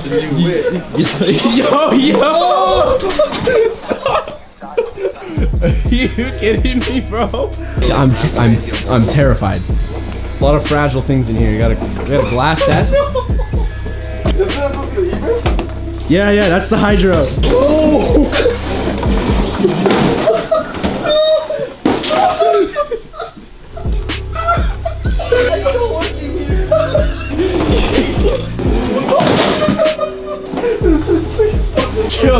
the new whip. Yo! Stop. Are you kidding me, bro? I'm terrified. A lot of fragile things in here. We got a glass desk. Yeah, that's the hydro. Oh!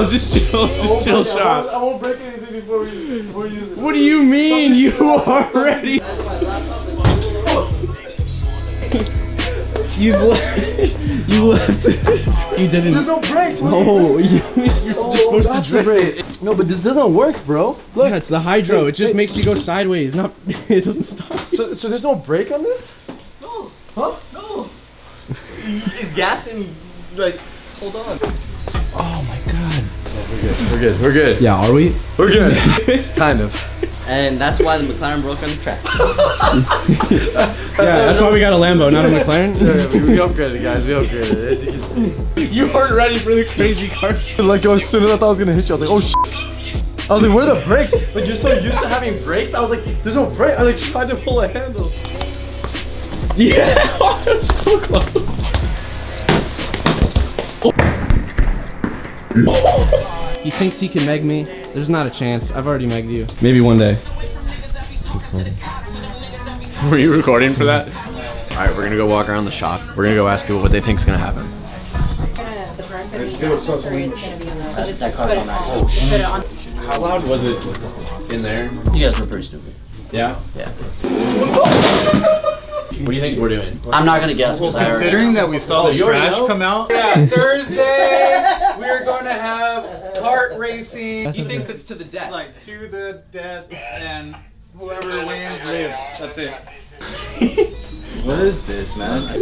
Just chill, Sean. I won't break anything before we use it. What do you mean? You already... You left it. You didn't. There's no brakes, man. No, you're supposed to drift it. No, but this doesn't work, bro. Look. Yeah, it's the hydro. It just makes you go sideways. Not. It doesn't stop. So there's no brake on this? No. Huh? No. He's gassing. Like, hold on. Oh my god. We're good. Yeah, are we? We're good. Kind of. And that's why the McLaren broke on the track. Yeah, that's why we got a Lambo, not a McLaren. Yeah, we upgraded, guys. We upgraded. As you can see. You weren't ready for the crazy car. Like, as soon as I thought I was gonna hit you, I was like, oh shit. I was like, where are the brakes? Like, you're so used to having brakes. I was like, there's no brake. I like tried to pull a handle. Yeah, so close. He thinks he can meg me. There's not a chance. I've already megged you. Maybe one day. Were you recording for that? Alright, we're gonna go walk around the shop. We're gonna go ask people what they think's gonna happen. How loud was it in there? You guys were pretty stupid. Yeah? Yeah. What do you think we're doing? I'm not gonna guess. Considering that we saw the trash come out. Yeah, Thursday we're going to have kart racing. He thinks it's to the death. Like, to the death, and whoever wins lives. That's it. What is this, man?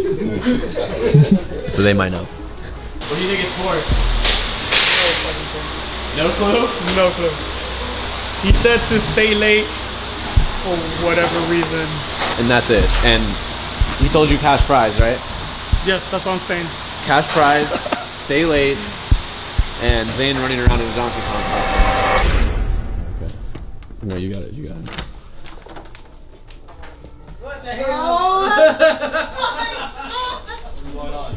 So they might know. What do you think it's for? No clue? No clue. He said to stay late for whatever reason. And that's it. And he told you cash prize, right? Yes, that's what I'm saying. Cash prize, stay late, and Zane running around in a Donkey Kong costume. Okay. No, you got it. What the hell? What's going on?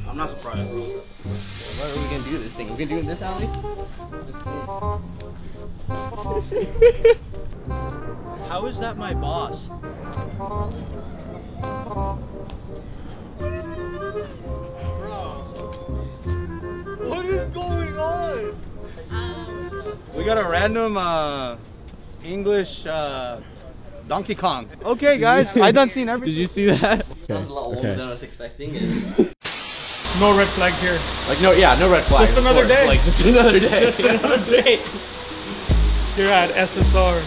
I'm not surprised, bro. What are we gonna do this thing? We're gonna do it in this alley? How is that my boss? What is going on? We got a random English Donkey Kong. Okay guys, I done seen everything. Did you see that? That was a lot warmer than I was expecting. No red flags here. Like, no red flag. Just another day. Like, just another day. Just another day. You're at SSR.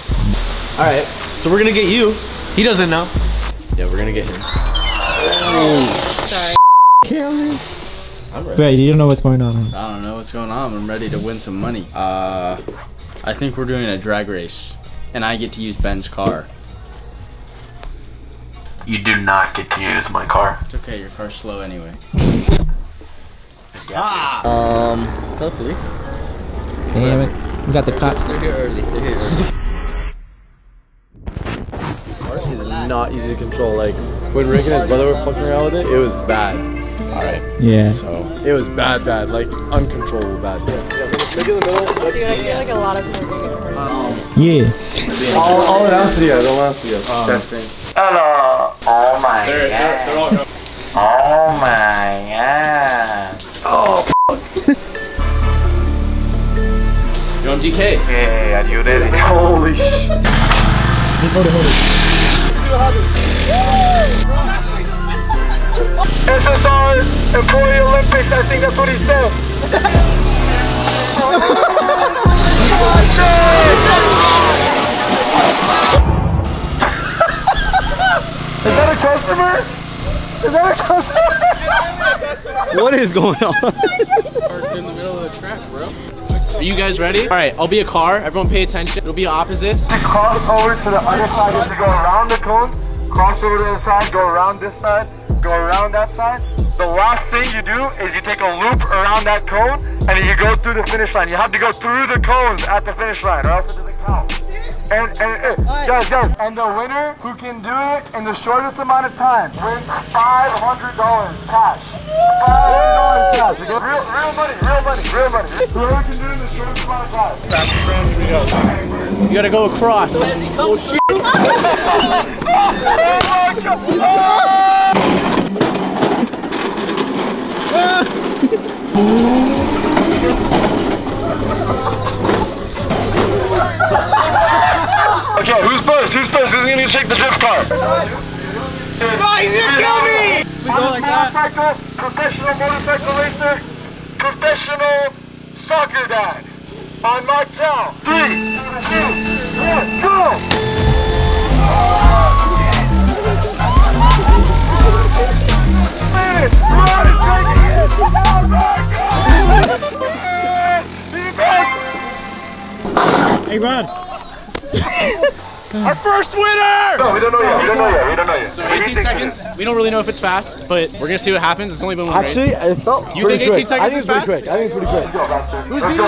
Alright, so we're gonna get you. He doesn't know. Yeah, we're gonna get him. Sorry. I'm ready. Wait, you don't know what's going on. I don't know what's going on. I'm ready to win some money. I think we're doing a drag race, and I get to use Ben's car. You do not get to use my car. It's okay, your car's slow anyway. Hello, police. Damn it. We got the cops. They're here early. This is not easy to control. Like, when Rick and his brother were fucking around with it, it was bad. Alright. Yeah. So, it was bad, like, uncontrollable bad. Yeah, stick in the middle. Dude, I feel like a lot of people are Yeah. All announced to you, Testing. Hello. Oh my god. They're all coming. Oh my god. Oh, You want DK? Okay, are you ready? holy shit. Hold it. SSR Employee Olympics, I think that's what he said. Is that a customer? Is that a customer? What is going on? Parked in the middle of the track, bro. Are you guys ready? Alright, I'll be a car. Everyone pay attention. It'll be opposites. To cross over to the other side, you have to go around the cone, cross over to the side, go around this side, go around that side. The last thing you do is you take a loop around that cone and then you go through the finish line. You have to go through the cones at the finish line or else it doesn't count. And guys, and the winner who can do it in the shortest amount of time wins $500 cash. $500 cash. Okay? Real money. Whoever can do it in the shortest amount of time. Here we go. You gotta go across. So as he comes, shit. Okay, who's first? Who's gonna take the drift car? Oh, he's gonna kill me! We go like that. Professional motorcycle racer, professional soccer dad. On my count. 3, 2, 1, go! Rod is taking it! Oh my God! Hey, Rod. Our first winner! No, we don't know yet. So 18 seconds. We don't really know if it's fast, but we're gonna see what happens. It's only been one race. Actually, it felt You think 18 seconds is fast? I think it's pretty quick. Who's beating?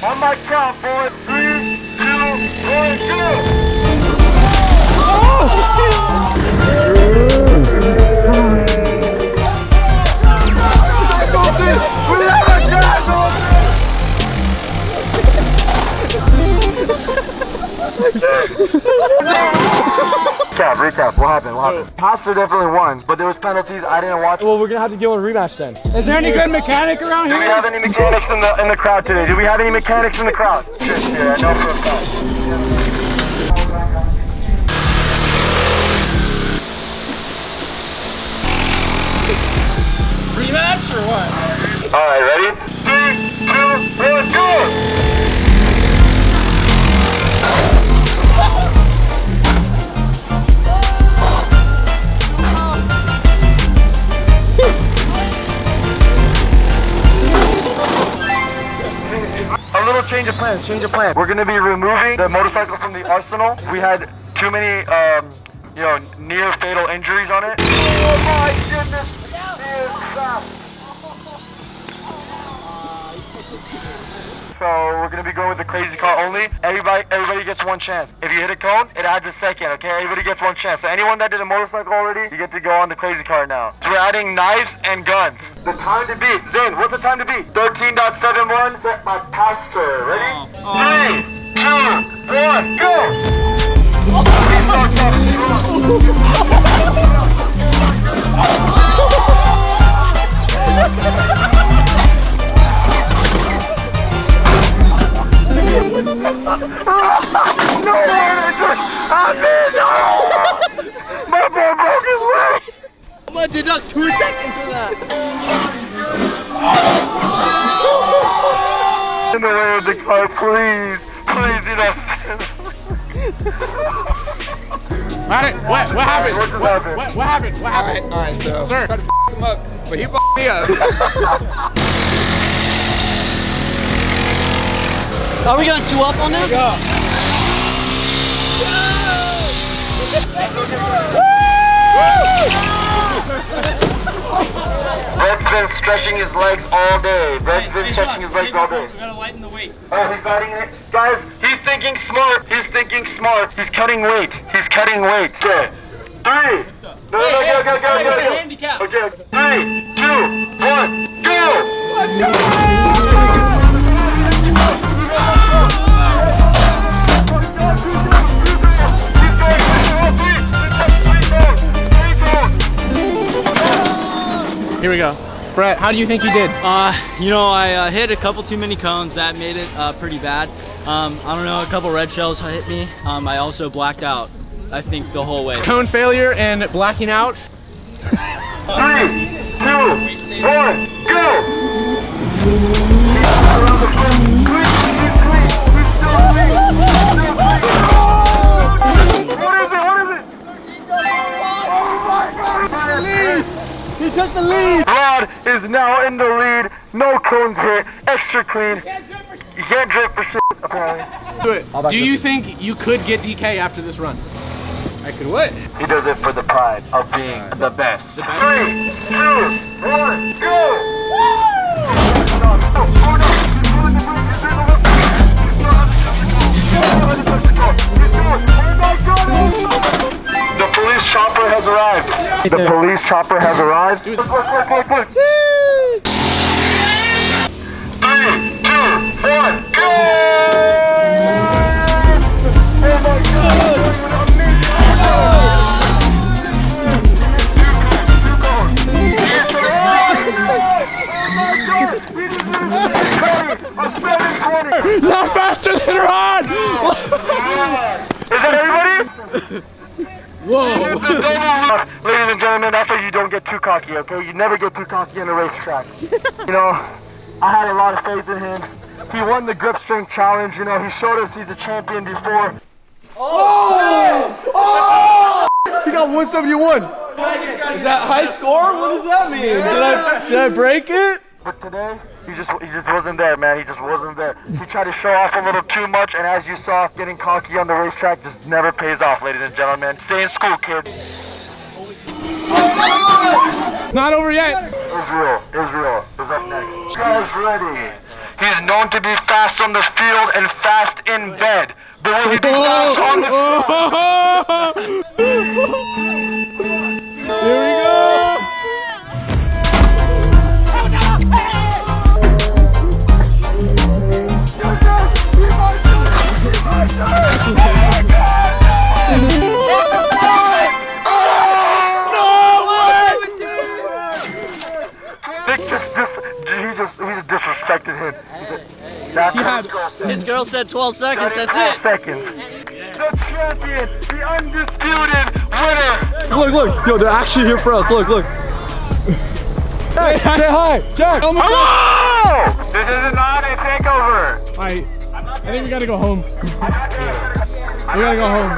On my count, boys. 3, 2, 1, go! Recap, what happened? Pastor definitely won, but there was penalties, I didn't watch. Well, we're gonna have to give a rematch then. Is there any good mechanic around Do here? we have any mechanics in the crowd today? Do we have any mechanics in the crowd? Yeah, I know for a fact. Rematch or what? Alright, ready? 3, 2, 1, go! A little change of plans. We're gonna be removing the motorcycle from the arsenal. We had too many, near fatal injuries on it. Oh my goodness! So we're gonna be going with the crazy car only. Everybody gets one chance. If you hit a cone, it adds a second, okay? Everybody gets one chance. So anyone that did a motorcycle already, you get to go on the crazy car now. So we're adding knives and guns. The time to beat. Zane, what's the time to beat? 13.71 set by Pastor. Ready? 3, 2, 1, go! He starts off No! My boy broke his leg! I'm gonna deduct 2 seconds for that. In the way of the car, please, What happened? What happened? Alright, so. Sir. I tried to him up, but he me up. are we going 2 up on this? Red's been stretching his legs all day. We gotta lighten the weight. Oh, he's lighting it. Guys, he's thinking smart. He's cutting weight. Okay. 3. No, go. Handicap. Okay, 3, 2, 1, go! Let's go! Here we go. Brett, how do you think you did? I hit a couple too many cones. That made it pretty bad. I don't know, a couple red shells hit me. I also blacked out, I think, the whole way. Cone failure and blacking out. 3, 2, 1, go! What is it? He took the lead. Rod is now in the lead. No cones hit. Extra clean. You can't drip for shit. apparently. Do you think you could get DK after this run? I could what? He does it for the pride of being the best. 3, 2, 1, go! The police chopper has arrived. The police chopper has arrived. Look. 3, 2, 1, go! Oh my God! Not faster than Ron! Is that everybody? Whoa! Ladies and gentlemen, that's why you don't get too cocky, okay? You never get too cocky on a racetrack. You know, I had a lot of faith in him. He won the grip strength challenge, you know, he showed us he's a champion before. Oh! He got 171. Is that high score? What does that mean? Did I break it? But today, he just wasn't there, man. He just wasn't there. He tried to show off a little too much, and as you saw, getting cocky on the racetrack just never pays off, ladies and gentlemen. Stay in school, kids. Not over yet. Israel is up next. Guys, ready. He is known to be fast on the field and fast in bed. But will he be fast on the field? Here we go. He just disrespected him. His girl said 12 seconds, that's 12 it. seconds. The champion, the undisputed winner. Look. Yo, they're actually here for us. Look. Hey, say hi, Jack. Hello! This is not a takeover. I think we gotta go home. We gotta go home.